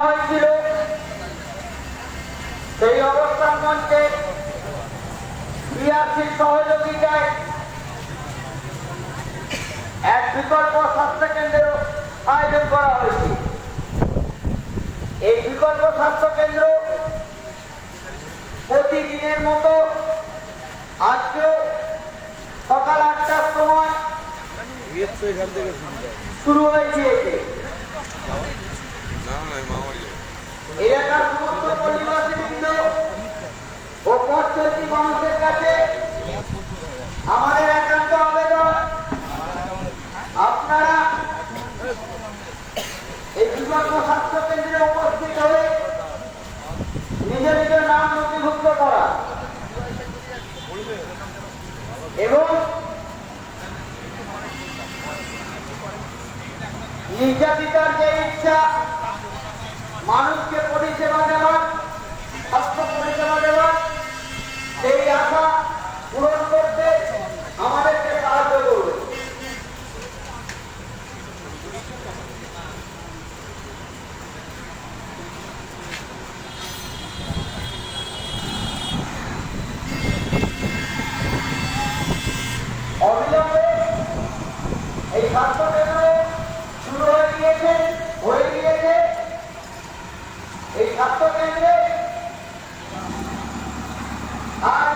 হয়েছিল সেই অবস্থান মঞ্চে বিআরসির সহযোগিতায় এক বিকল্প স্বাস্থ্য কেন্দ্র আয়োজন করা হয়েছে। এই বিকল্প স্বাস্থ্য কেন্দ্র প্রতিদিনের মতো আজকে সকাল ৮টার সময় শুরু হয়েছে। এলাকার সমস্ত পরিবারবৃন্দ ও পথ চলতি মানুষের কাছে আমাদের একান্ত আবেদন, আপনারা এই বিকল্প স্বাস্থ্য কেন্দ্রে উপস্থিত হয়ে নিজ নিজের নাম নথিভুক্ত করা এবং নির্যাতিতার যে ইচ্ছা মানুষকে পরিষেবা দেওয়ার, স্বাস্থ্য পরিষেবা দেওয়ার, সেই আশা পূরণ করতে আমাদেরকে সাহায্য করবে। অবিলম্বে এই স্বাস্থ্য কেন্দ্র শুরু হয়ে গিয়েছে। এই স্বাস্থ্য কেন্দ্রে আজ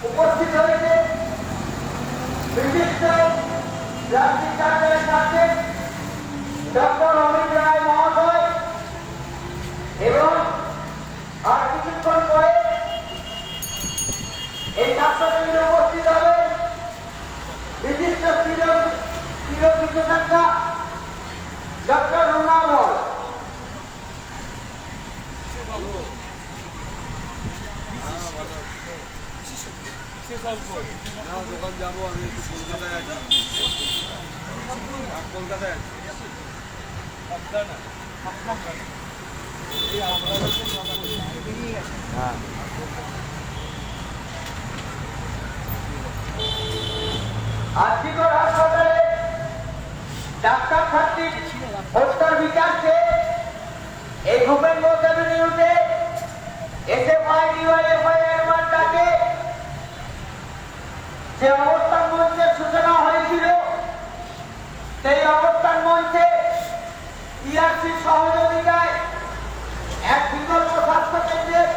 উপস্থিত হয়েছে বিশিষ্ট রাজনীতি কার্যালয়ের সাথে ডক্টর অমিত রায় মহোদয় এবং আর কিছুক্ষণ পরে এই স্বাস্থ্য কেন্দ্রে উপস্থিত হবে বিশিষ্ট চির বিশেষজ্ঞ ডক্টর রুনামল। দোকান যাবো আমি কলকাতায় আছি, কলকাতায় আছি। আরজিকর হাসপাতালে ডাক্তার ছাত্রী হত্যার বিচারকে এই ভূপেন্দ্র এভিনিউতে এসএফআই-ডিওয়াইএফআই-এর ডাকে যে অবস্থান মঞ্চের সূচনা হয়েছিল, সেই অবস্থান মঞ্চে বিআরসির সহযোগিতায় এক বিকল্প স্বাস্থ্য কেন্দ্রের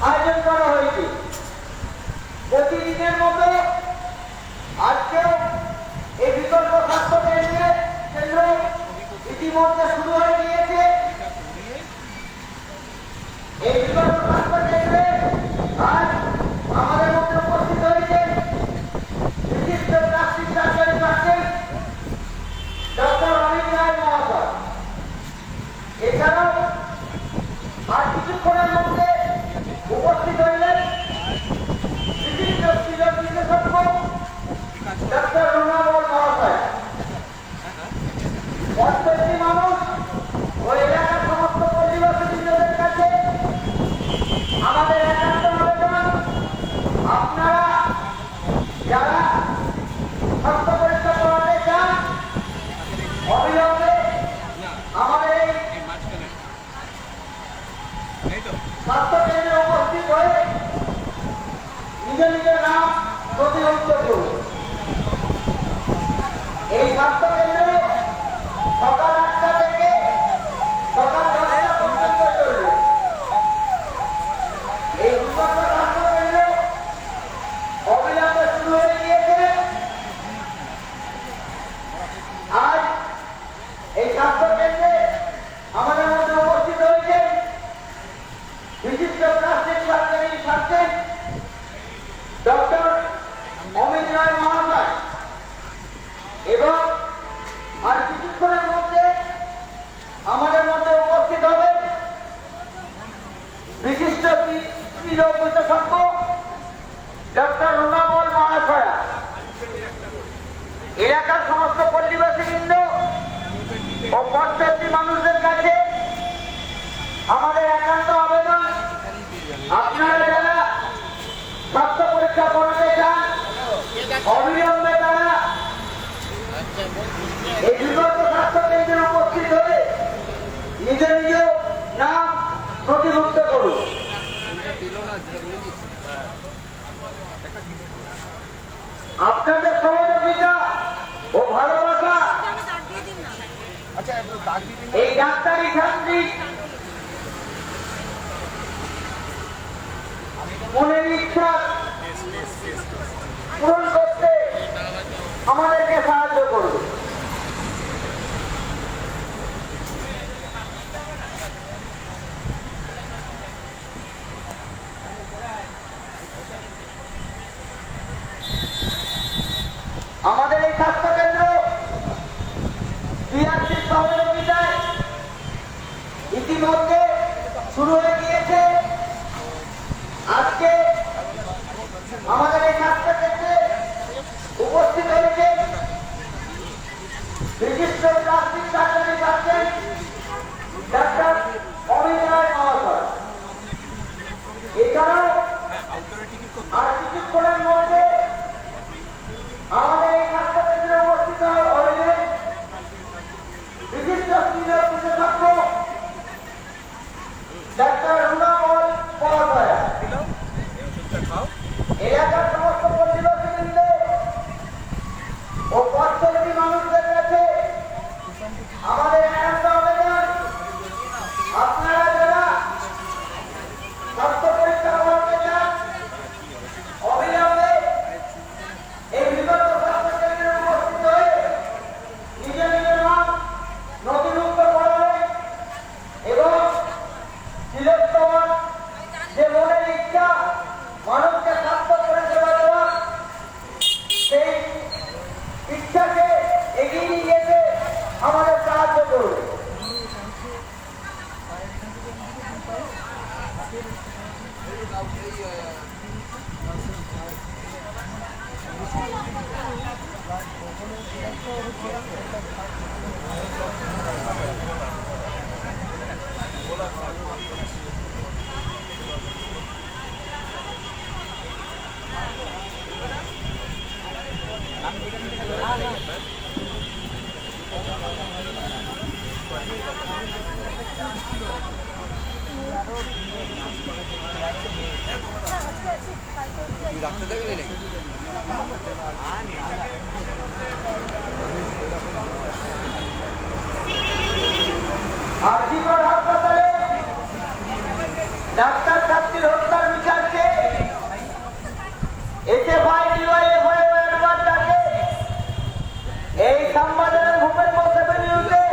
আয়োজন করা হয়েছে। প্রতিদিনের মতো আজকেও এই বিকল্প স্বাস্থ্য কেন্দ্র ইতিমধ্যে শুরু হয়ে গিয়েছে। এই বিকল্প স্বাস্থ্য কেন্দ্রে আজ আমাদের মধ্যে উপস্থিত হয়েছে বিশিষ্ট plastic surgery surgeon doctor Amit Roy মহাশয়। এছাড়াও আর কিছুক্ষণের মধ্যে উপস্থিত হইলেন বিশিষ্ট চির বিশেষজ্ঞ ডক্টর রুনামল মহাশয়। প্রত্যেকটি মানুষ ও এলাকার সমস্ত পরিবারবৃন্দদের কাছে আমাদের একান্ত আবেদন, আপনারা যারা স্বাস্থ্য পরীক্ষা করাতে চান অবিলম্বে আমাদের এই স্বাস্থ্য কেন্দ্রে উপস্থিত হয়ে নিজের নাম নথিভুক্ত করুন। এই স্বাস্থ্য কেন্দ্রে সকাল ৮টা থেকে সকাল ১০টা পর্যন্ত চলবে। এই বিকল্প স্বাস্থ্য কেন্দ্র অবিলম্বে শুরু হয়ে গিয়েছে। আজ এই স্বাস্থ্য কেন্দ্রে আমাদের মধ্যে উপস্থিত হয়েছে বিশিষ্ট plastic surgery surgeon doctor Amit Roy মহাশয় এবং আর কিছুক্ষণের মধ্যে আমাদের মধ্যে উপস্থিত হবে বিশিষ্ট চির বিশেষজ্ঞ ডক্টর রুনামল মহাশয়া। এলাকার সমস্ত পল্লীবাসীবৃন্দ ও পথচলতি মানুষদের কাছে আমাদের একান্ত আবেদন, আপনারা যারা স্বাস্থ্য পরীক্ষা করাতে চান অবিলম্বে তারা এই বিকল্প স্বাস্থ্য কেন্দ্রে উপস্থিত হয়ে নিজ নিজ নাম নথিভুক্ত করুন। আপনাদের সহযোগিতা ও ভালোবাসা এই ডাক্তারি ছাত্রী মনের ইচ্ছা পূরণ করতে আমাদেরকে সাহায্য করুন। আমাদের এই স্বাস্থ্য কেন্দ্র বিআরসির সহযোগিতায় ইতিমধ্যে শুরু হয়ে গিয়েছে। আজকে আমাদের এই স্বাস্থ্য কেন্দ্রে উপস্থিত হয়েছে বিশিষ্ট plastic surgery surgeon doctor Amit Roy মহাশয়। এছাড়াও আর কিছুক্ষণের মধ্যে আমাদের এই স্বাস্থ্য কেন্দ্রে উপস্থিত হয়েছে বিশিষ্ট সিনিয়র বিশেষজ্ঞ ডাক্তার রুনামল মহাশয়। এলাকার সমস্ত পরিবেশবৃন্দ ও পথচলতি মানুষদের কাছে আমাদের একান্ত আবেদন, আপনারা যারা স্বাস্থ্য পরীক্ষা করাতে চান অবিলম্বে এই বিগত স্বাস্থ্য কেন্দ্রে উপস্থিত হয়ে নিজ নিজ নাম নথিভুক্ত করাবেন এবং তিলোত্তমার যে মনের ইচ্ছা মানুষকে স্বাস্থ্য পরিষেবা দেওয়া, সেই ইচ্ছাকে এগিয়ে নিয়ে যেতে আমাদের সাহায্য করবে। রাখতে দেবে নাকি? আরজিকর হাসপাতালে ডাক্তার ছাত্রীর হত্যার বিচারকে এসএফআই ডিওয়াইএফআই একবার ডাকে এই সংবাদের ভূপেন বসেবে নিউজে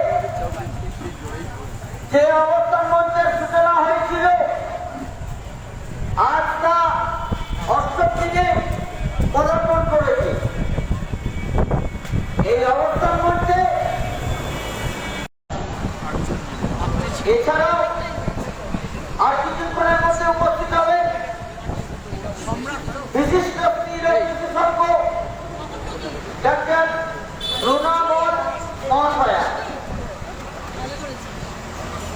যে অবস্থান মঞ্চের সূচনা হয়েছিল আজ তা অষ্টম দিনে পদার্পণ করেছে। এই অবস্থান মঞ্চে এছাড়াও আর কিছুক্ষণের মধ্যে উপস্থিত হবেন বিশিষ্ট বিশেষজ্ঞ ডাক্তার রুনামল মহাশয়া।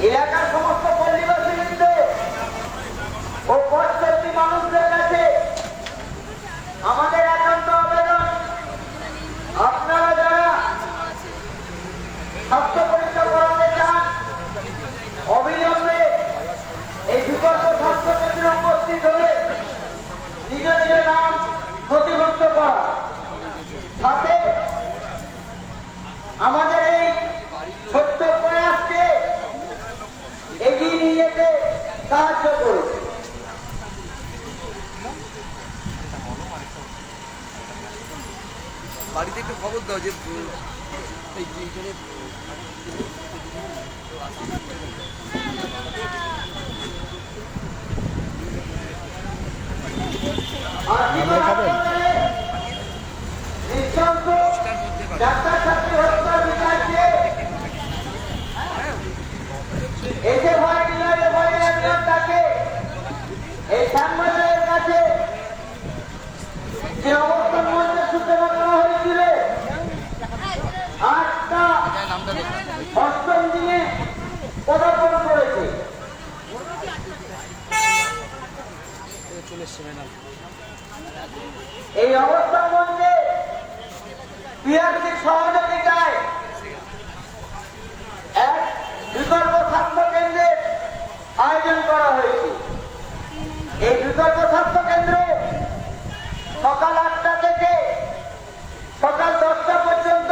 এলাকার সমস্ত পল্লীবাসীবৃন্দ ও পথচলতি মানুষদের কাছে আমাদের একান্ত আবেদন, আপনারা যারা স্বাস্থ্য পরীক্ষা করাতে চান অবিলম্বে এই বিকল্প স্বাস্থ্য কেন্দ্রে উপস্থিত হয়ে নিজ নিজ নাম নথিভুক্ত করা, সাথে আমাদের এই ছোট্ট প্রয়াসকে এগিয়ে নিয়ে যেতে সাহায্য করুন। বাড়িতে একটু খবর দাও যে ডাক্তার ছাত্রী হত্যার বিচারকে এসএফআই ডিওয়াইএফআই একজন ডাকে এই সাংবাদিকের কাছে যে অবস্থান মঞ্চের সূচনা করা হয়েছিল আজটা অষ্টম দিনে পদার্পণ করেছে। এই অবস্থান মঞ্চে বিআরসির সহযোগিতায় এক বিকল্প স্বাস্থ্য আয়োজন করা হয়েছে। এই বিকল্প স্বাস্থ্য কেন্দ্রে সকাল 8টা থেকে সকাল 10টা পর্যন্ত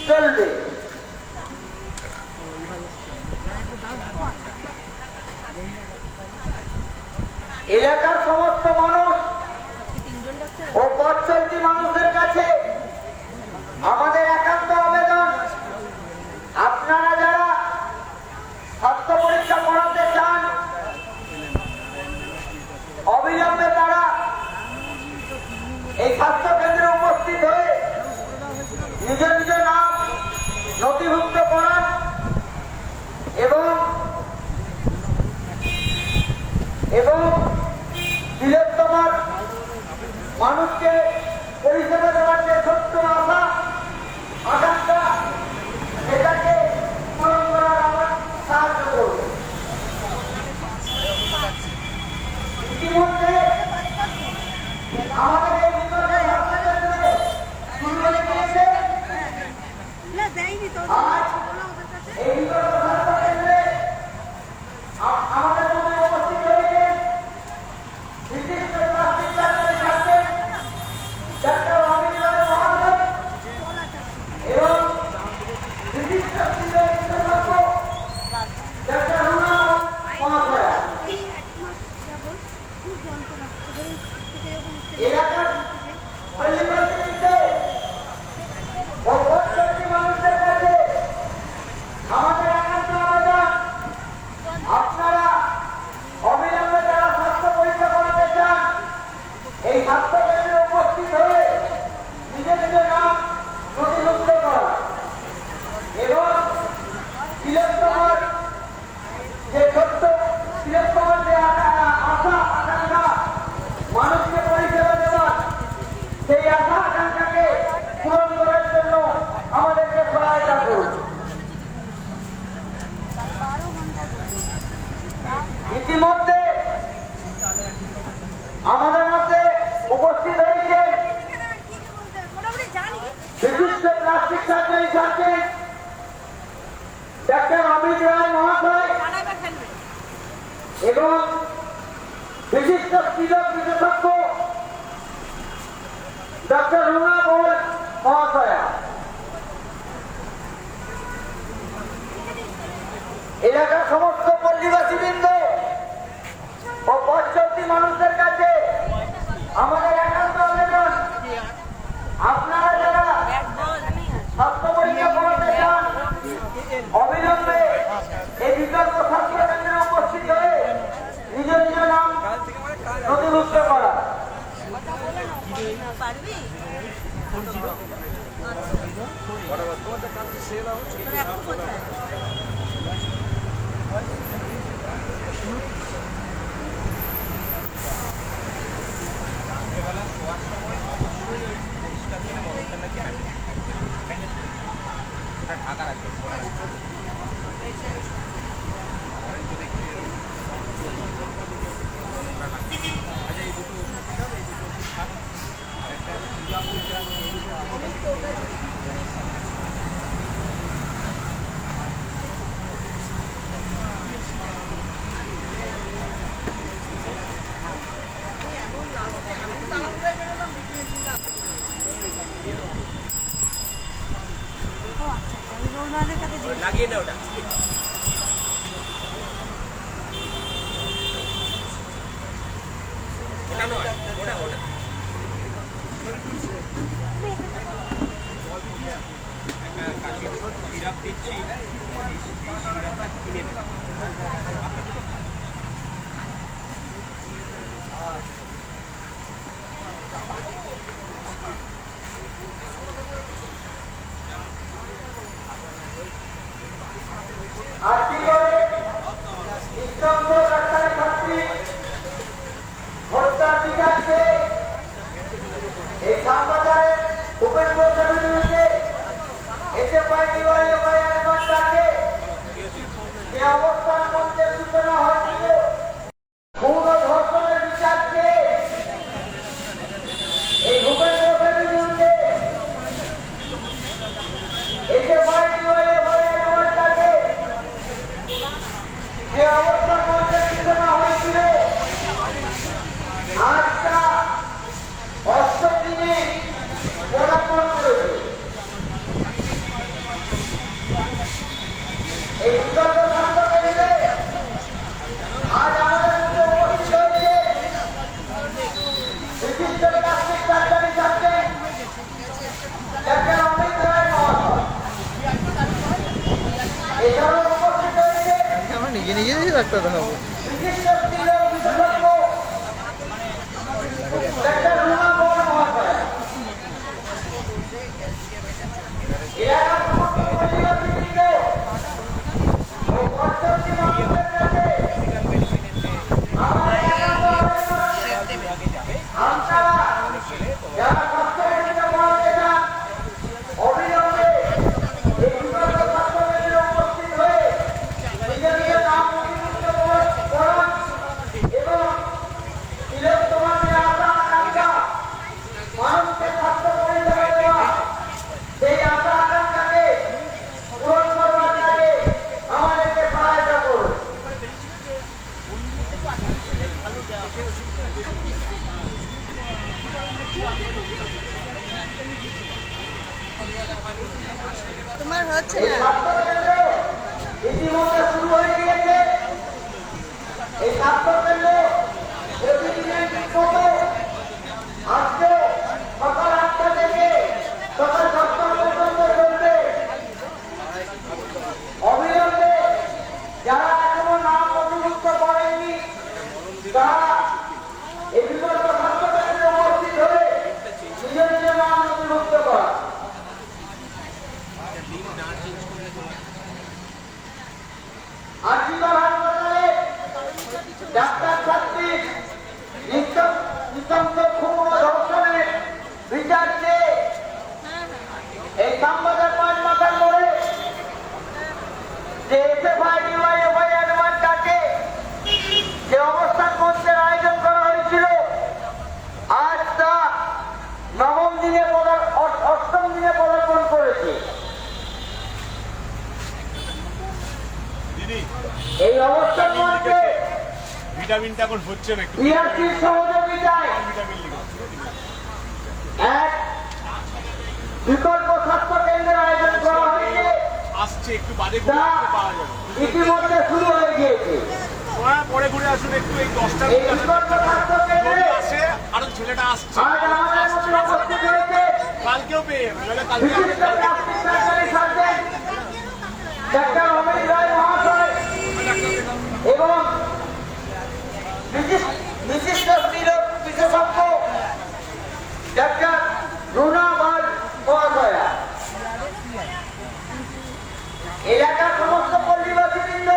চলবে। এলাকার সমস্ত মানুষ ও পথ চলতি মানুষের কাছে আমাদের একান্ত আবেদন, আপনারা যারা স্বাস্থ্য পরীক্ষা করাতে চান অবিলম্বে তারা এই স্বাস্থ্য কেন্দ্রে উপস্থিত হয়ে নিজ নিজ নাম নথিভুক্ত করান এবং বৃহত্তমার মানুষকে পরিষেবা দেওয়ার যে ছোট্ট আশা আকাঙ্ক্ষা সেটাকে পূরণ করার আমার সাহায্য করব। ইতিমধ্যে আমাদের এই বিকল্প স্বাস্থ্য কেন্দ্রে শুরু হয়ে গিয়েছে। আজ এই বিকল্প স্বাস্থ্য কেন্দ্রে আমাদের মধ্যে উপস্থিত হয়েছেন বিশিষ্ট plastic surgery surgeon doctor Amitabh মহাশয় এবং বিশিষ্ট বিশেষজ্ঞ ডাক্তার রুনা মহাশয়া। এলাকার পল্লীপ্রতিনিধিতে ও পথচলতি মানুষদের কাছে আমাদের একান্ত আবেদন, আপনারা অবিলম্বে যারা স্বাস্থ্য পরীক্ষা করাতে চান এই স্বাস্থ্য কেন্দ্রে উপস্থিত হয়ে নিজ নিজ নাম নথিভুক্ত করা এবং বৃহত্তমার যে ছোট্ট বৃহত্তমার যে আশা আকাঙ্ক্ষা মানুষকে পরিষেবা দেওয়ার সেই আশা আকাঙ্ক্ষাকে পূরণ করার জন্য আমাদেরকে সহায়তা করুন। ইতিমধ্যে আমাদের মধ্যে উপস্থিত হয়েছেন বিশিষ্ট plastic surgery surgeon doctor Amit Roy মহাশয় এবং বিশিষ্ট স্ত্রীরোগ বিশেষজ্ঞ ডাক্তার রুনা মহাশয়া। এলাকার সমস্ত পল্লীবাসীবৃন্দ ও পথ চলতি মানুষদের কাছে আমাদের একান্ত আবেদন, আপনারা যারা স্বাস্থ্য পরীক্ষা করাতে চান অবিলম্বে এই বিকল্প স্বাস্থ্য কেন্দ্রে উপস্থিত হয়ে নিজ নিজ নাম নথিভুক্ত করা। লাগিয়ে না ওটা ওটা নয় ওটা ওটা সিরাপ দিচ্ছি কিনে আজকে ইসলাম ডাক্তারি ছাত্রী হত্যার বিচারকে এই শ্যামবাজারে উপেন্দ্র বিরুদ্ধে এসে পার্টি ঘন্টাকে যে অবস্থান মধ্যে সূচনা হয়েছিল খুন ও ধর্ষণের বিচারকে এই ভূপেন্দ্র বিরুদ্ধে এসে পার্টি ঘন্টাকে এই বিগত স্বাস্থ্য কেন্দ্রে আজ আমাদের মধ্যে উপস্থিত হয়েছে বিশিষ্ট plastic surgery surgeon doctor Amit Roy মহাশয়। এছাড়াও উপস্থিত হয়েছে আমরা নিজে নিজেই ডাক্তার দেখাবো। বিশিষ্ট স্ত্রীরোগ বিশেষজ্ঞ ডাক্তার রুমা মোহন মহাশয়। এলাকার সমস্ত পরিবারবৃন্দ ও পরবর্তী মানুষদের কাছে আমার একান্ত আপনারা যারা স্বাস্থ্যকেন্দ্রে পৌঁছে যান অবিলম্বে এই বিগত স্বাস্থ্যকেন্দ্রে উপস্থিত হয়ে নিজের নিজের নাম নথিভুক্ত করান এবং তিলোত্তমার যে আশা আকাঙ্ক্ষা মানুষকে স্বাস্থ্য পরিষেবা দেওয়া সেই আশা আকাঙ্ক্ষাকে পূরণ করবার কাজে আমাদেরকে সহায়তা করুন। তোমার হচ্ছে এই না। স্বাস্থ্যকেন্দ্র ইতিমধ্যে শুরু হয়ে গিয়েছে। এই স্বাস্থ্যকেন্দ্র প্রতিদিনের মতো আজকে সকাল 8টা থেকে সকাল 10টা পর্যন্ত চলবে। অবিলম্বে যারা এখনো নাম নথিভুক্ত করেননি তারা এই বিগত স্বাস্থ্যকেন্দ্রে উপস্থিত হয়ে নিজের নিজের নাম নথিভুক্ত করা। আজীবন হাসপাতালে ডাক্তার ছাত্রী নিঃশংস খুন ও ধর্ষণের বিচার চেয়ে এই শ্যামবাজার 5 মাথার মোড়ে যে এসএফআই অ্যাডভান্স ডাকে যে অবস্থান মঞ্চের আয়োজন করা হয়েছিল আজ তা 9ম দিনে 8ম দিনে পদার্পণ করেছে। এই অবস্থান মঞ্চে ভিটামিনটা এখন হচ্ছে না একটু টিআরসির সহযোগিতায় ভিটামিন এক বিকল্প স্বাস্থ্য কেন্দ্রের আয়োজন করা হয়েছে আসছে একটু বাদে তা পাওয়া যাবে ইতিমধ্যে শুরু হয়ে গিয়েছে। পরে ঘুরে আসুন একটু এই 10টার এই বিকল্প স্বাস্থ্য কেন্দ্রে আসে আরো ছেলেটা আসছে আজ আমাদের মধ্যে উপস্থিত হয়েছে কালকেও পেয়ে যাবে নাহলে কালকে বিশিষ্ট plastic surgery surgeon doctor Amit Roy মহাশয় এবং বিশিষ্ট স্ত্রীরোগ বিশেষজ্ঞ ডাক্তার রুনা বাল মহাশয়া। এলাকার সমস্ত পল্লীবাসীবৃন্দ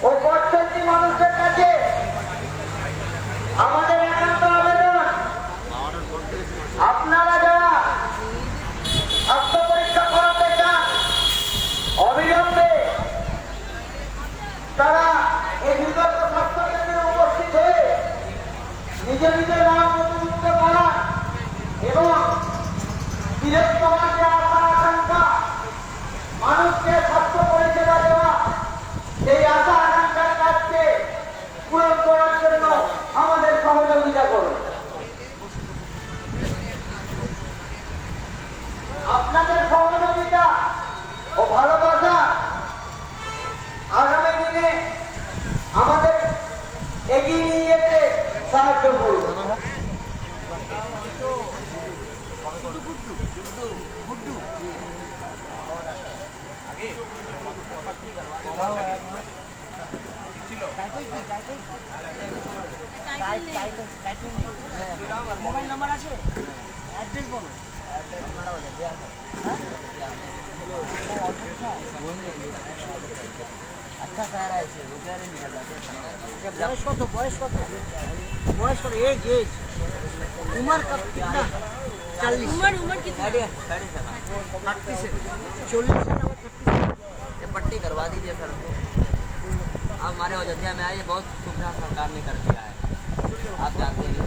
ও পথচলতি মানুষদের কাছে আমাদের একান্ত আবেদন, আপনারা যারা স্বাস্থ্য পরীক্ষা করাতে চান অবিলম্বে তারা এই বিগত স্বাস্থ্য কেন্দ্রে উপস্থিত হয়ে নিজের নিজের নাম নথিভুক্ত করা এবং তিলোত্তমার যে আশা আকাঙ্ক্ষা মানুষকে স্বাস্থ্য পরিষেবা দেওয়া সেই আশা আকাঙ্ক্ষার কাজকে পূরণ করার জন্য আমাদের সহযোগিতা করুন। আপনাদের সহযোগিতা ও ভালোবাসা আগামী দিনে আমাদের এগিয়ে নিয়ে যেতে সাহায্য করুন। মোবাইল নাম্বার আছে, অ্যাড্রেস বলো। अच्छा कह रहा है इसे रुपया नहीं निकल जाते। बयस कत एज उम्र कब कितना 40 उम्र कितना 30 से 40 ये पट्टी करवा दीजिए सर को। अब हमारे अयोध्या में आए बहुत सुविधा सरकार ने कर दिया है, आप जानते हैं।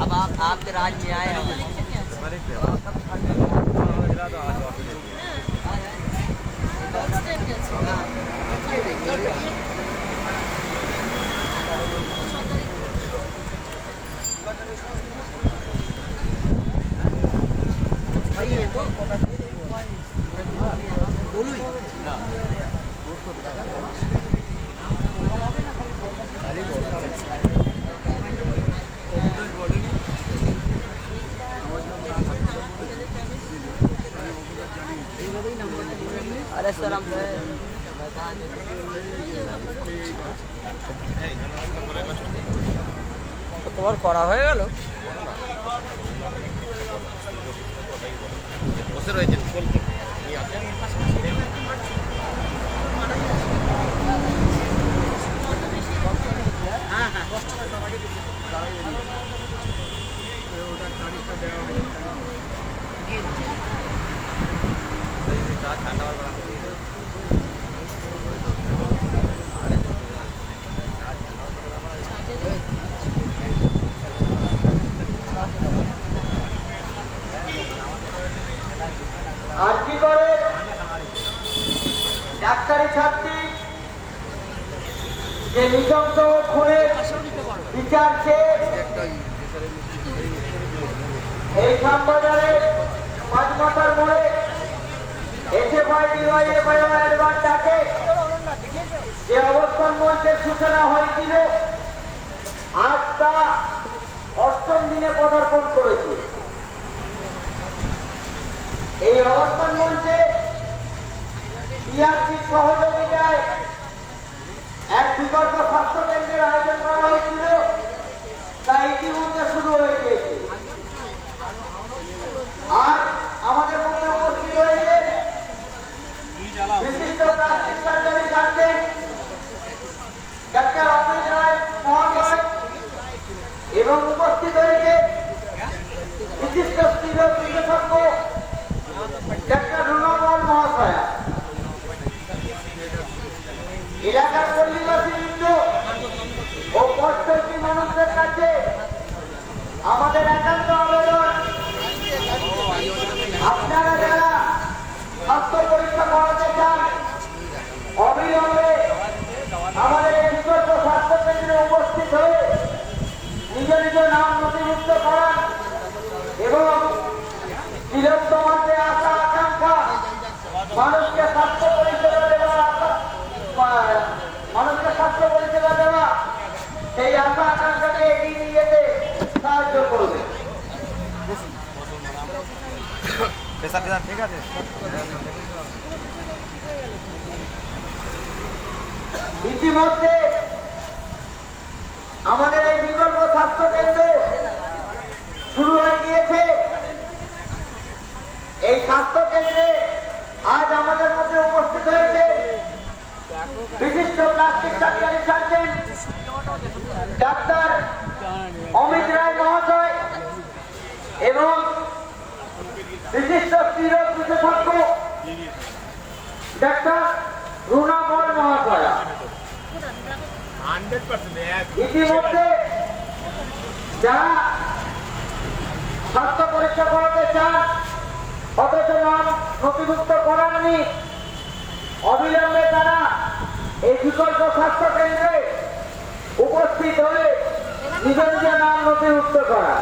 अब आप आपके राज्य में आए हैं अरे सर हम তোমার করা হয়ে গেল বসে রয়েছেন আর কি করে ডাক্তারি ছাত্রী যে নিঃশব্দ খুনের বিচার চেয়ে এই শ্যামবাজারে পাঁচমাথার মোড়ে ডাকে যে অবস্থান মঞ্চের সূচনা হয়েছিল আজ তা অষ্টম দিনে পদার্পণ করেছে। এই অবস্থান মঞ্চে টিআরসির সহযোগিতায় এক বিকল্প স্বাস্থ্য কেন্দ্রের আয়োজন করা হয়েছিল, তা ইতিমধ্যে শুরু হয়ে গিয়েছে। আর আমাদের মধ্যে উপস্থিত হয়েছে বিশিষ্ট plastic surgery surgeon doctor Amit Roy মহাশয় এবং উপস্থিত হয়েছে বিশিষ্ট স্ত্রীরোগ বিশেষজ্ঞ ডাক্তার রুনামল মহাশয়া। এলাকার পল্লীবাসীবৃন্দ ও প্রত্যেকটি মানুষদের কাছে আমাদের একান্ত আবেদন, আপনারা যারা স্বাস্থ্য পরীক্ষা করাতে চান অবিলম্বে আমাদের এই বিকল্প স্বাস্থ্য কেন্দ্রে উপস্থিত হয়ে নিজ নিজ নাম নথিভুক্ত করান এবং বৃহত্তম যে আশা আকাঙ্ক্ষা মানুষকে স্বাস্থ্য পরিষেবা দেওয়া সেই আশা আকাঙ্ক্ষাকে এগিয়ে নিয়ে যেতে সাহায্য করবে। ঠিক আছে ইতিমধ্যে আমাদের এই বিকল্প স্বাস্থ্য কেন্দ্র শুরু হয়ে গিয়েছে। এই স্বাস্থ্য কেন্দ্রে আজ আমাদের মধ্যে উপস্থিত হয়েছে বিশিষ্ট plastic surgery surgeon doctor Amit Roy মহাশয় এবং বিশিষ্ট স্ত্রীরোগ বিশেষজ্ঞ ডাক্তার রুনামল মহাশয়া। 100% ইতিমধ্যে যারা স্বাস্থ্য পরীক্ষা করাতে চান অথচ নাম নথিভুক্ত করাননি, অবিলম্বে তারা এই বিকল্প স্বাস্থ্য কেন্দ্রে উপস্থিত হয়ে নিজ নিজ নাম নথিভুক্ত করা।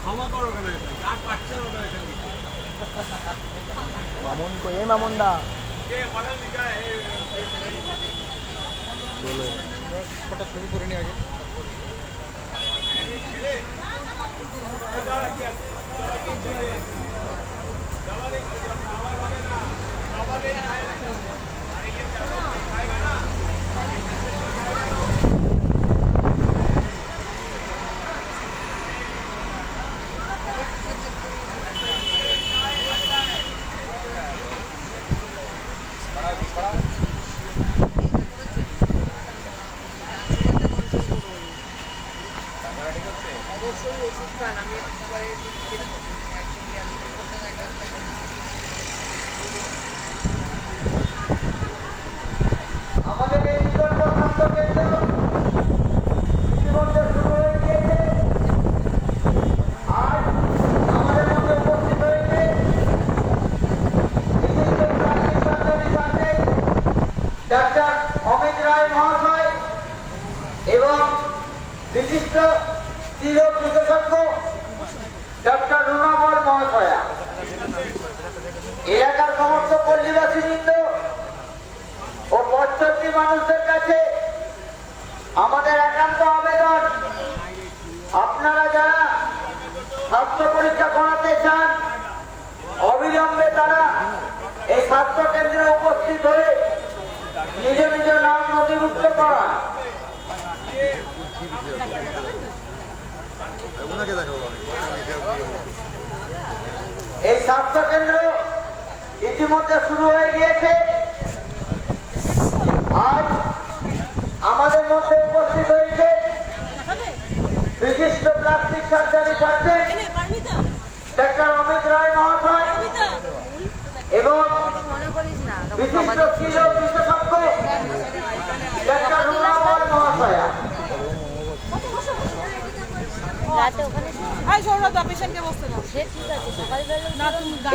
ক্ষমা করো কেন আর পাচ্ছে না এখানে মামুন কই মামুন দা কে বলা লিখা বলো ফটো শুরু করে নি আগে ডাক্তার অমিত রায় মহাশয় এবং বিশিষ্ট স্ত্রী রোগ বিশেষজ্ঞ ডাক্তার রুনামল মহাশয়া, এলাকার সমস্ত পল্লীবাসীবৃন্দ ও পশ্চাৎী মানুষদের কাছে আমাদের একান্ত আবেদন, আপনারা যারা স্বাস্থ্য পরীক্ষা করাতে চান অবিলম্বে তারা এই স্বাস্থ্য কেন্দ্রে উপস্থিত হয়ে নিজ নিজ নাম নথিভুক্ত করান। এই স্বাস্থ্য কেন্দ্র ইতিমধ্যে শুরু হয়ে গিয়েছে। আজ আমাদের মধ্যে উপস্থিত হয়েছে বিশিষ্ট plastic surgery surgeon doctor Amit Roy মহাশয় এবং বিশিষ্ট স্ত্রী রোগ বিশেষজ্ঞ ডাক্তার রুনামল মহাশয়া।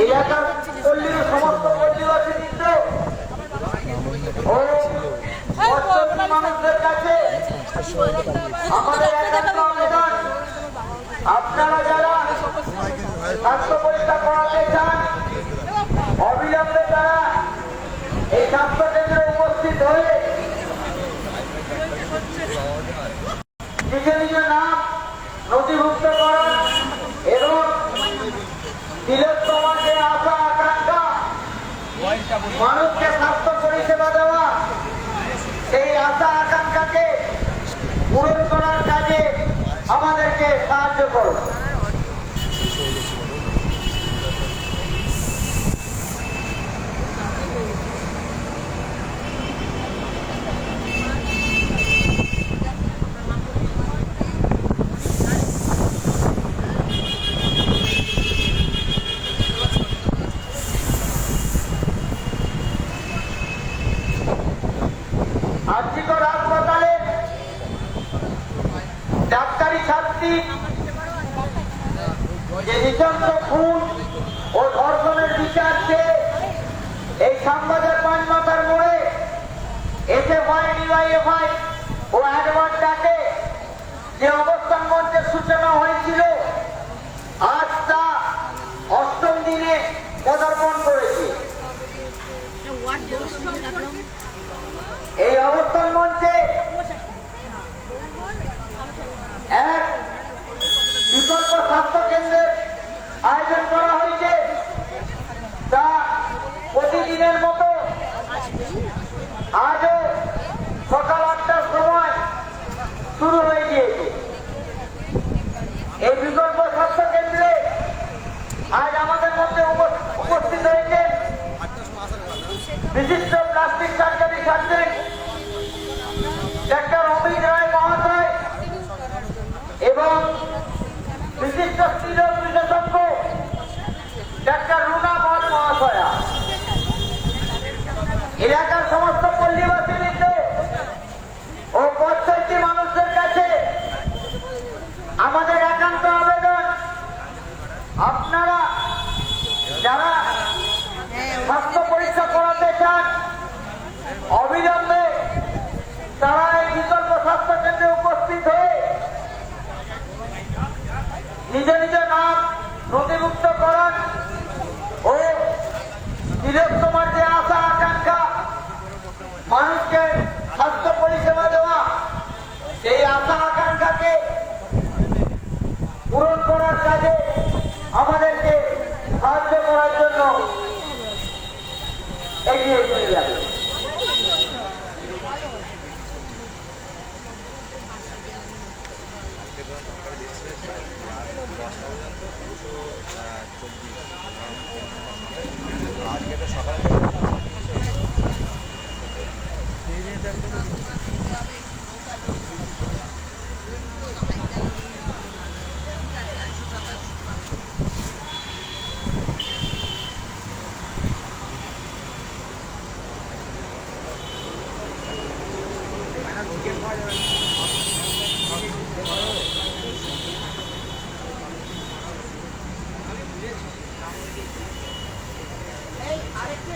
এলাকার পল্লীর সমস্ত পল্লীবাসীবৃন্দ ও পশ্চাৎী মানুষদের কাছে আমাদের একান্ত আবেদন, আপনারা যারা স্বাস্থ্য পরীক্ষা করাতে চান অবিলম্বে তারা এই স্বাস্থ্য কেন্দ্রে উপস্থিত হয়ে নিজ নিজ নাম নথিভুক্ত করান এবং তিলোত্তমার যে আশা আকাঙ্ক্ষা মানুষকে স্বাস্থ্য পরিষেবা দেওয়া, সেই আশা আকাঙ্ক্ষাকে পূরণ করার কাজে আমাদেরকে সাহায্য করুন। আর্জিকর হাসপাতালে ডাক্তারি ছাত্রী যে নিচন্দ খুন ও ধর্ষণের বিচার চেয়ে এই শ্যামবাজার পাঁচমাথার মোড়ে SFI, DYFI ও অ্যাডভান্স ডাকে যে অবস্থান মঞ্চের সূচনা হয়েছিল আজ তা 8ম দিনে পদার্পণ করেছে। এই অবস্থান মঞ্চে এক বিকল্প স্বাস্থ্য কেন্দ্রের আয়োজন করা হয়েছে, তা প্রতিদিনের মতো আজও সকাল 8টার সময় শুরু হয়ে গিয়েছে। এই বিকল্প স্বাস্থ্য কেন্দ্রে আজ আমাদের মধ্যে উপস্থিত হয়েছে বিশিষ্ট plastic surgery surgeon doctor Amit Roy মহাশয় এবং বিশিষ্ট স্ত্রী রোগ বিশেষজ্ঞ ডাক্তার রুনামল মহাশয়া। এলাকার সমস্ত পল্লীবাসীবৃন্দ ও পশ্চাৎী মানুষদের কাছে আমাদের একান্ত আবেদন, আপনারা যারা স্বাস্থ্য পরীক্ষা করাতে চান অবিলম্বে তারা এই বিকল্প স্বাস্থ্য কেন্দ্রে উপস্থিত হয়ে নিজ নিজ নাম নথিভুক্ত করান ও তিলোত্তমার যে আশা আকাঙ্ক্ষা মানুষকে স্বাস্থ্য পরিষেবা দেওয়া, সেই আশা আকাঙ্ক্ষাকে পূরণ করার কাজে আমাদেরকে সাহায্য করার জন্য এগিয়ে চলে যাবে। আরেকটু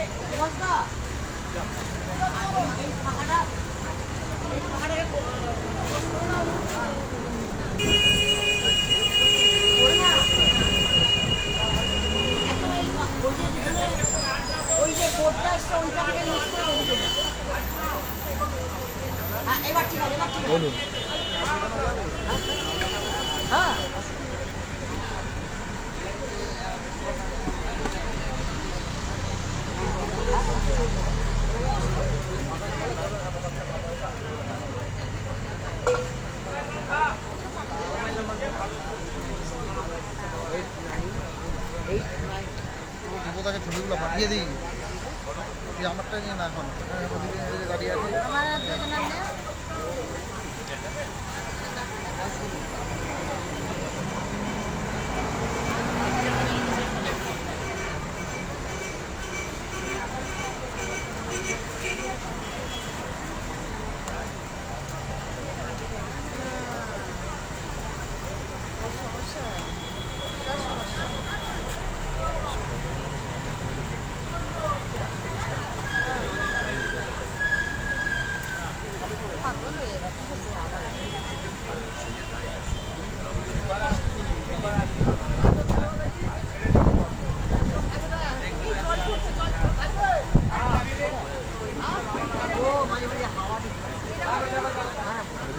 ওই যে বোর্ডটা আসছে ওইটা থেকে নিচ করে দেবে। হ্যাঁ এবার ঠিক আছে, এবার ঠিক আছে। বলুন। হ্যাঁ তাকে ছবিগুলো পাঠিয়ে দিই তুই আমারটা নিয়ে না এখন ওদিকে দাঁড়িয়ে আছে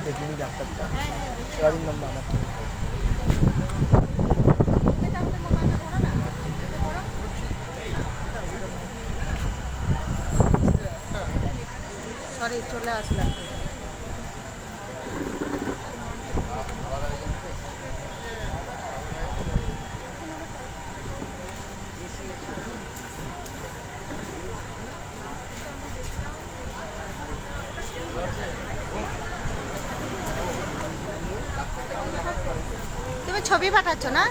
দেখিনি ডাক্তারটা গাড়ির নাম্বার আমার সরি চলে আসলাম। তুমি ছবি পাঠাচ্ছ না?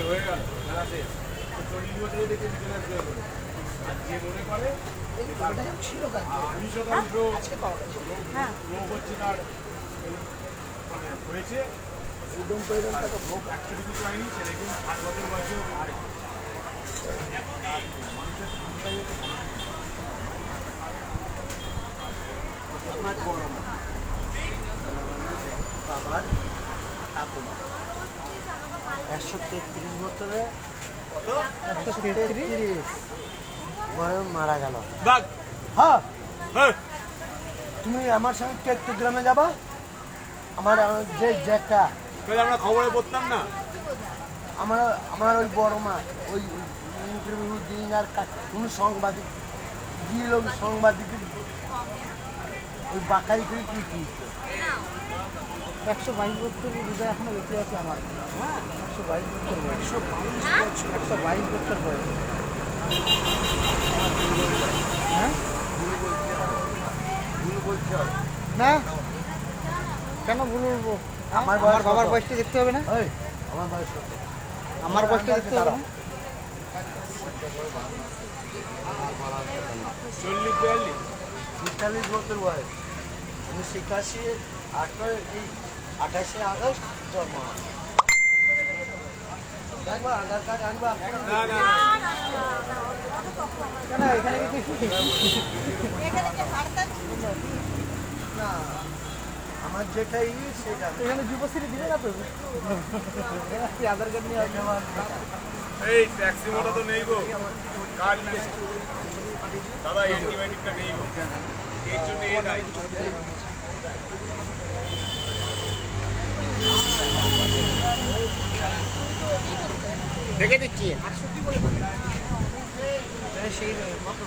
হয়ে গেল খেলাতে চল্লিশ বছরে দেখে চলে আসবে আর যে মনে করে রোগ হচ্ছে তার মানে হয়েছে রোগ অ্যাকচুয়ালি কিছু হয়নি সে দেখুন 8 বছর বয়সেও আর বাবার ঠাকুমা 133 বছরে 133 বড় মারা গেল। হ্যাঁ তুমি আমার সঙ্গে চট্টগ্রামে যাবা? আমার যে জ্যাঠা আমরা খবরে পড়তাম না আমার ওই বড় মা ওই ইন্টারভিউ দিন আর কোনো সাংবাদিক গিয়ে সাংবাদিক ওই বাকারি করে কি 122 বছর হৃদয় এখনো বেঁচে আছে আমার। হ্যাঁ 122 বছর বয়স 122 বছর বয়স। হ্যাঁ না কেন ভুল বলবো? আমার বাবার বয়সটা দেখতে হবে না? আমার বয়সটা দেখতে হবে না? 40 বছর বয়স, 1981 28 আগস্ট জন্ম। একবার আধার কার্ড আনবা? কেন এখানে কিছু না, আমার যেটাই সেটা। এখানে যুবশ্রী দিবে না তো? আধার কার্ড নিয়ে আসবে। এই ট্যাক্সি মোটা তো নেই গো, কার্ড নেই দাদা, অ্যান্টিবায়োটিকটা নেই গো, এর জন্য এ নাই। রেখে দিচ্ছি। সেই কত?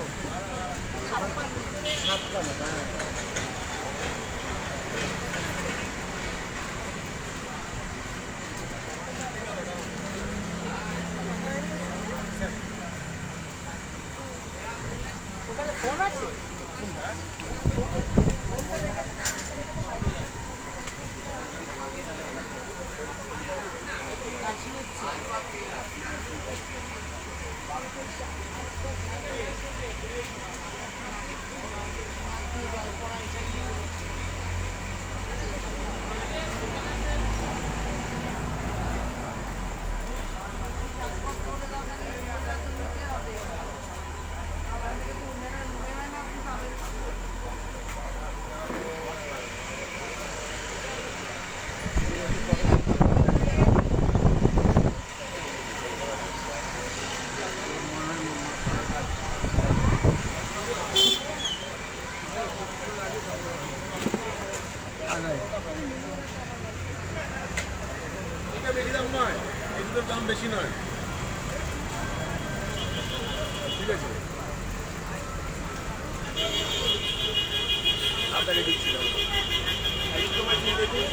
এটা বেশি দাম নয়, এই দুটোর দাম বেশি নয়, ঠিক আছে আপনাকে দিচ্ছি দাম। এই দুটো মাছ নিয়ে দেখুন।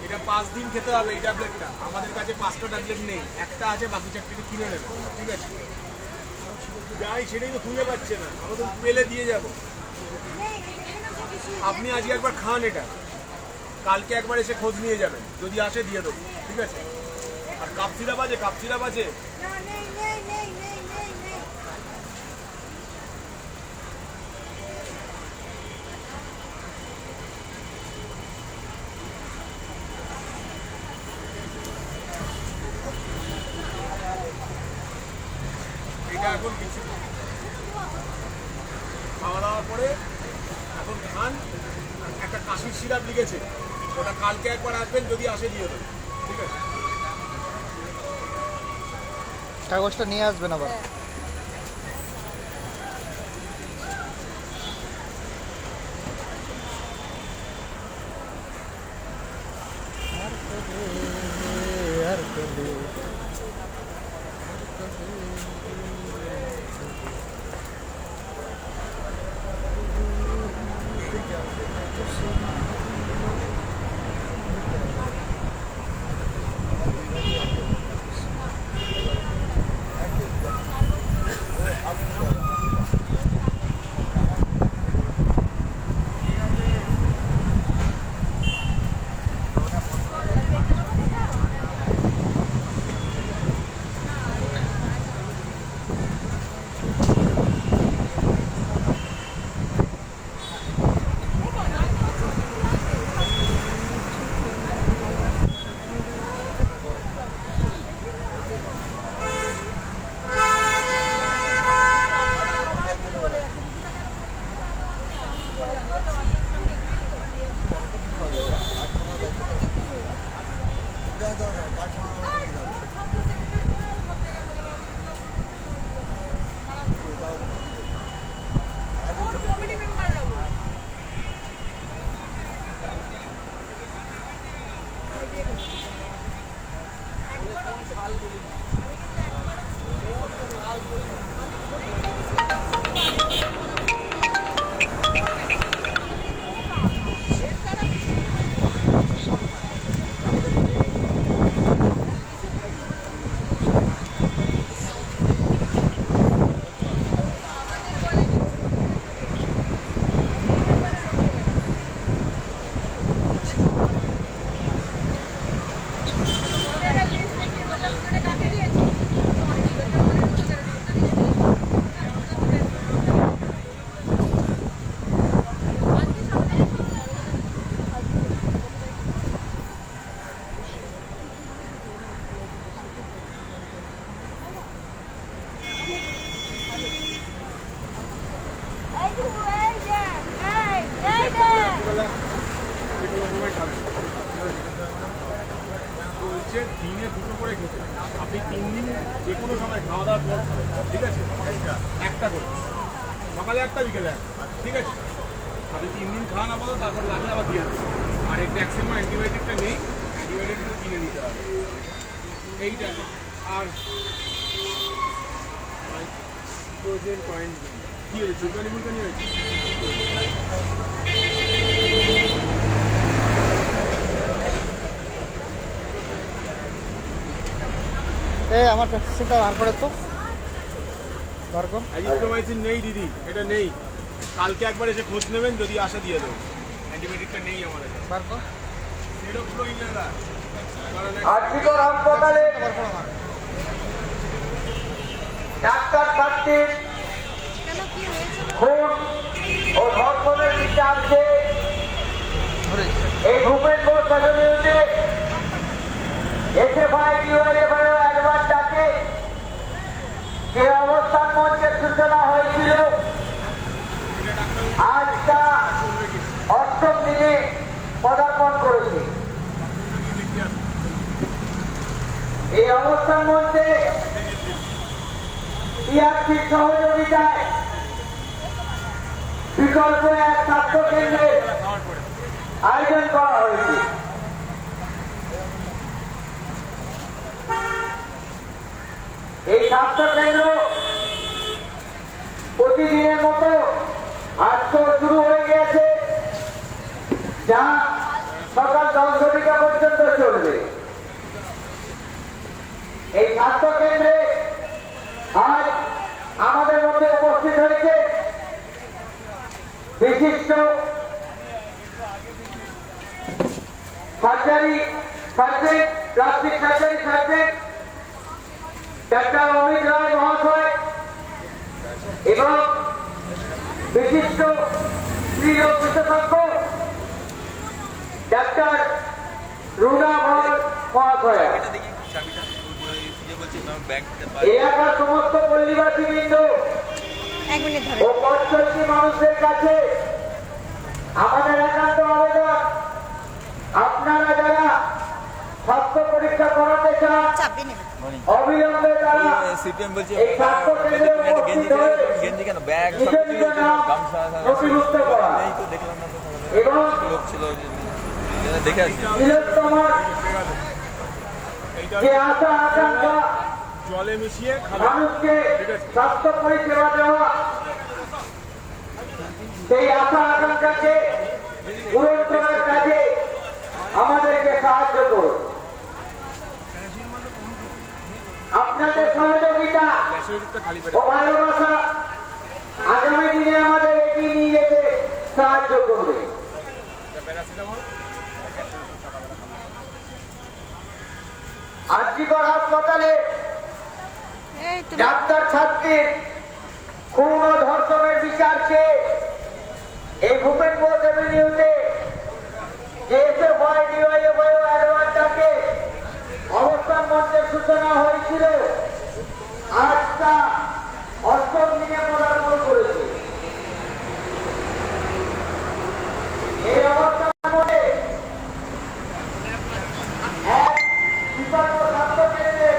এটা 5 দিন খেতে হবে এই ট্যাবলেটটা। আমাদের কাছে 5টা ট্যাবলেট নেই, একটা আছে, বাকি 4টা কিনে নেবে, ঠিক আছে? যাই সেটাই তো খুঁজে পাচ্ছে না, আমরা তো পেলে দিয়ে যাব। আপনি আজকে একবার খান এটা, কালকে একবার এসে খোঁজ নিয়ে যাবেন, যদি আসে দিয়ে দেবো, ঠিক আছে? আর কাপ সিরাপ আছে, কাপ সিরাপ আছে। এটা এখন কিছু খাওয়া দাওয়ার পরে এখন খান। একটা কাশির সিরাপ লিখেছে, ওটা কালকে একবার আসবেন, যদি আসে দিয়ে দেবেন, ঠিক আছে? কাগজটা নিয়ে আসবেন আবার। বলছে দিনে 2টো করে খেতে, আপনি 3 দিন যে কোনো সময় খাওয়া দাওয়ার পর খাবেন, ঠিক আছে? একটা করে, সকালে একটা, বিকেলে একটা, ঠিক আছে? আপনি 3 দিন খান আপাতত, তারপর লাগলে আবার দিয়ে দেবেন। আর এই ট্যাক্সিমা অ্যান্টিবায়োটিকটা নেই, অ্যান্টিবায়োটিকটা কিনে নিতে হবে এইটা। আর পয়েন্ট কী হয়েছে? চুলকানি মুলকানি হয়েছে? আমার প্রেসক্রিপশনটা বার করে তো বার কর। অ্যাজিথ্রোমাইসিন নেই দিদি, এটা নেই। কালকে একবার এসে খোঁজ নেবেন, যদি আসে দিয়ে দেবো। অ্যান্টিবায়োটিকটা নেই আমার কাছে। বার কর। আজকের হাসপাতালে ডাক্তার ছাত্রীর খুন ও ধর্ষণের বিচারকে এই ভূপেন বোস বিরুদ্ধে এসএফআই ডিওয়াইএফআই অ্যাডভান্স ডাকে যে অবস্থান মঞ্চের সূচনা হয়েছিল, আজ তা 8ম দিনে পদার্পণ করেছে। এই অবস্থান মধ্যে টিআরসির সহযোগিতায় বিকল্প এক স্বাস্থ্য কেন্দ্রের আয়োজন করা হয়েছে। এই স্বাস্থ্য কেন্দ্র বিশিষ্ট surgeon plastic surgery surgeon doctor Amit Roy মহাশয় এবং বিশিষ্ট স্ত্রীরোগ বিশেষজ্ঞ ডাক্তার রুনা ভর মহাশয়, এলাকার সমস্ত পল্লীবাসী বৃন্দ ও পথচলতি মানুষদের কাছে আমাদের একান্ত আবেদন, আপনারা যারা স্বাস্থ্য পরীক্ষা করাতে চান অবিলম্বে তারা এই স্বাস্থ্য কেন্দ্রে উপস্থিত হয়ে নিজের নিজের নাম নথিভুক্ত করা এবং বৃহত্তমার যে আশা আকাঙ্ক্ষা জলে মিশিয়ে খাবে। মানুষকে স্বাস্থ্য পরিষেবা দেওয়া, সেই আশা আকাঙ্ক্ষাকে পূরণ করার কাজে আমাদেরকে সাহায্য করুন। আপনাদের সহযোগিতা ও ভালোবাসা আগামী দিনে আমাদের এগিয়ে নিয়ে যেতে সাহায্য করবে। আরজিকর হাসপাতালে ডাক্তার ছাত্রীর খুন ও ধর্ষণের বিচার চেয়ে এই ভূপেন বোস এভিনিউতে অ্যাডভান্সটাকে অবস্থান মঞ্চের সূচনা হয়েছিল, আজ তা অষ্টম দিনে পদার্পণ করেছে। এই অবস্থান মধ্যে এক বিকল্প স্বাস্থ্য কেন্দ্রের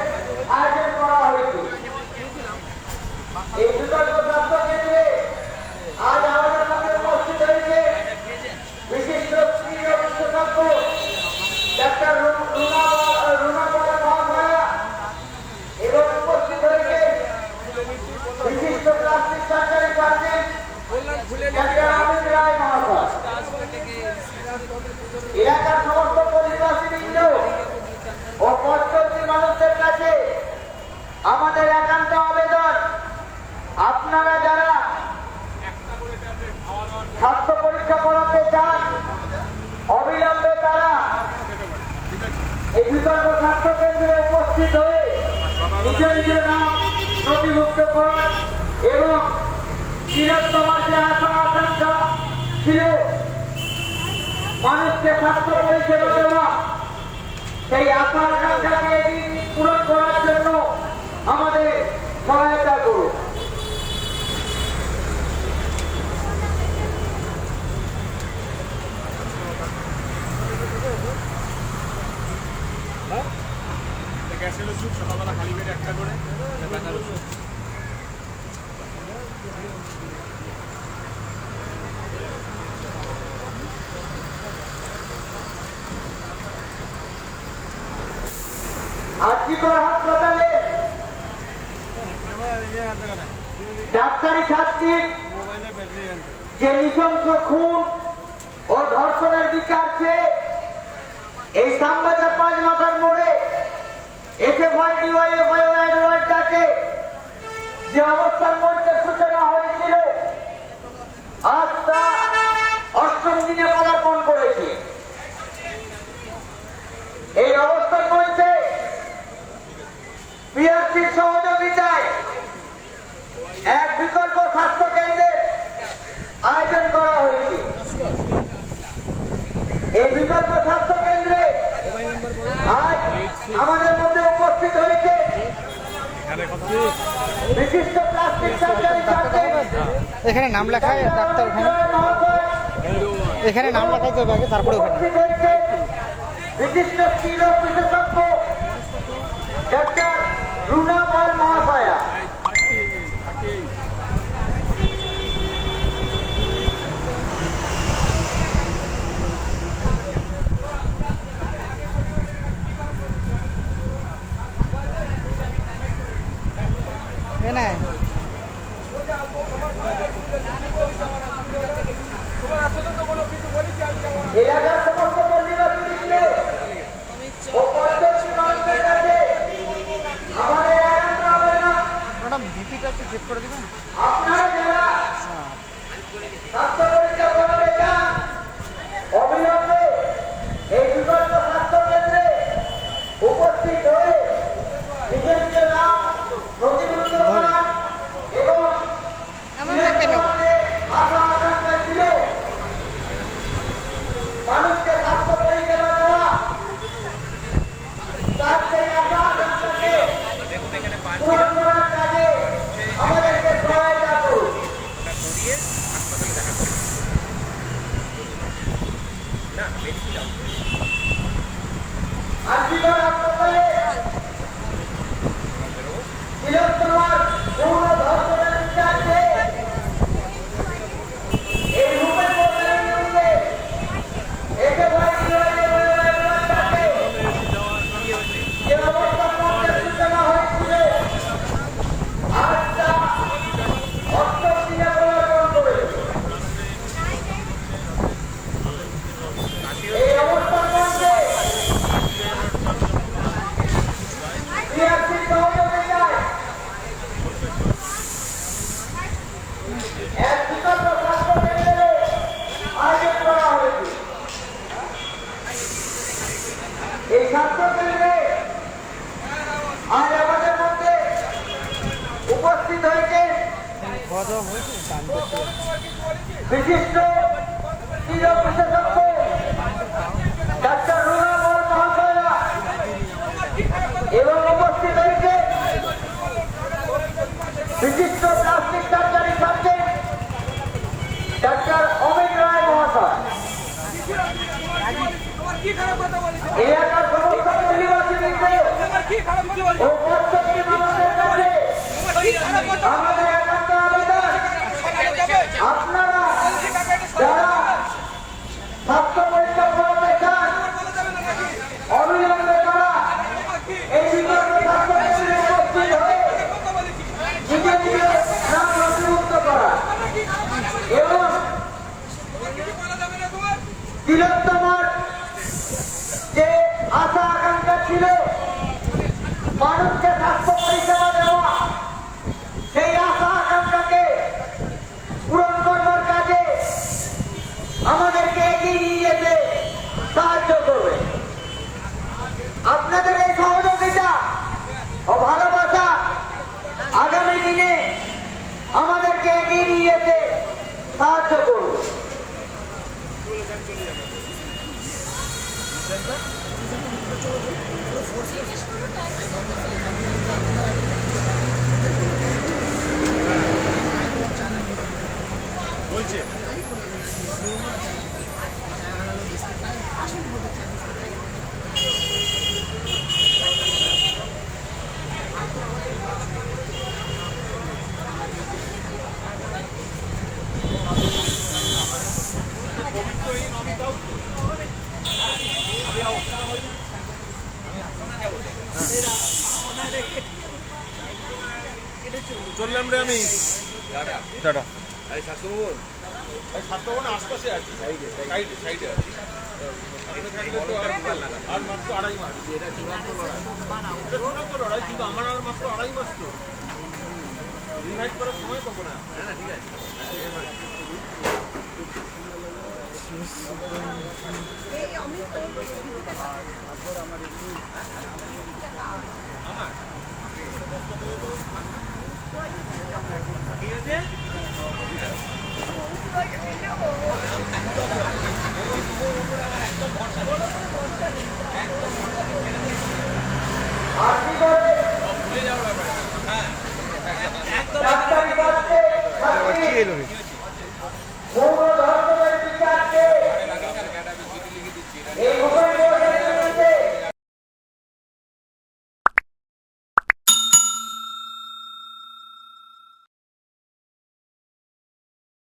আয়োজন করা হয়েছে। এই বিকল্প স্বাস্থ্য কেন্দ্রে আজ আমাদের মধ্যে উপস্থিত হয়েছে বিশিষ্ট স্ত্রী ও বিশেষজ্ঞ ডাক্তার রুনা মহাশয়া এবং উপস্থিত হয়েছে বিশিষ্ট plastic surgery surgeon doctor Amit Roy মহাশয়। এলাকার সমস্ত পরিবাসীবৃন্দ ও পথচলতি মানুষদের কাছে আমাদের একান্ত আবেদন, আপনারা যারা স্বাস্থ্য পরীক্ষা করাতে চান অবিলম্বে তারা এই বিকল্প স্বাস্থ্য কেন্দ্রে উপস্থিত হয়ে নিজের নিজের নাম নথিভুক্ত করান এবং চিরতমার যে আশা আকাঙ্ক্ষা ছিল মানুষকে স্বাস্থ্য পরিষেবা দেওয়া, সেই আশা আকাঙ্ক্ষাকে পূরণ করার জন্য আমাদের সহায়তা করুন। গ্যাসের ওষুধ সকালবেলা খালি পেটে একটা করে, ব্যথার ওষুধ। আরজিকর হাসপাতালে ডাক্তারি ছাত্রীর যে নৃশংস খুন ও ধর্ষণের বিচার চেয়ে এই সামবাজার 5 মাথার মোড়ে অ্যাডভান্সটাকে যে অবস্থান মঞ্চের সূচনা হয়েছিল, আজ তা অষ্টম দিনে পদার্পণ করেছে। এই অবস্থান মঞ্চে পিআরসির সহযোগিতায় এক বিকল্প স্বাস্থ্য কেন্দ্রের আয়োজন করা হয়েছে। এই বিকল্প স্বাস্থ্য কেন্দ্রে আজ আমাদের মধ্যে উপস্থিত হয়েছে বিশিষ্ট প্লাস্টিক সার্জারি সার্জেন্ট এখানে নাম লেখা ডাক্তার, এখানে নাম লেখাই তো ব্যাগে, তারপরে উপস্থিত হয়েছে বিশিষ্ট স্ত্রীরোগ বিশেষজ্ঞ ডাক্তার রুনা পাল মহাশয়া। এলাকার সমস্ত পল্লীবাসীবৃন্দ ও পথচলতি মানুষদের কাছে আমাদের একান্ত আবেদন, ম্যাডাম বিপিটা একটু চেক করে দেবেন। আপনারা যারা স্বাস্থ্য পরীক্ষা এক বিকল্প স্বাস্থ্য কেন্দ্রে আয়োজন করা হয়েছে। এই স্বাস্থ্য কেন্দ্রে আজ আমাদের মধ্যে উপস্থিত হয়েছে বিশিষ্ট চির বিশেষজ্ঞ ডাক্তার রুনা বল মহাশয়া এবং উপস্থিত হয়েছে বিশিষ্ট plastic surgery surgeon doctor Amit Roy মহাশয়। এলাকার সমস্ত অধিবাসীদের ও প্রত্যেকটি মানুষের কাছে আমাদের একান্ত আবেদন, আপনারা যারা স্বাস্থ্য পরীক্ষা করাতে চান অবিলম্বে তারা এই বিকল্প স্বাস্থ্য কেন্দ্রে উপস্থিত হয়ে নিজে নিজে নাম নথিভুক্ত করা এবং তিলোত্তমার যে আশা আকাঙ্ক্ষা ছিল মানুষকে স্বাস্থ্য পরিষেবা দেওয়া, সেই আশা আকাঙ্ক্ষাকে পূরণ করবার কাজে আমাদেরকে এগিয়ে নিয়ে যেতে সাহায্য করবে। আপনাদের এই সহযোগিতা ও ভালোবাসা আগামী দিনে আমাদেরকে এগিয়ে নিয়ে যেতে সাহায্য করবে। বলছে চললাম রে আমি টাটা। স্বাস্থ্যভবনে আশপাশে আছি, সাইডে আছি। আর মাত্র 2.5 মাস। এটা চূড়ান্ত লড়াই, কিন্তু আমার আর মাত্র 2.5 মাস তো রিভাইভ করার সময় পাবো না। ঠিক আছে। ডাক্তারি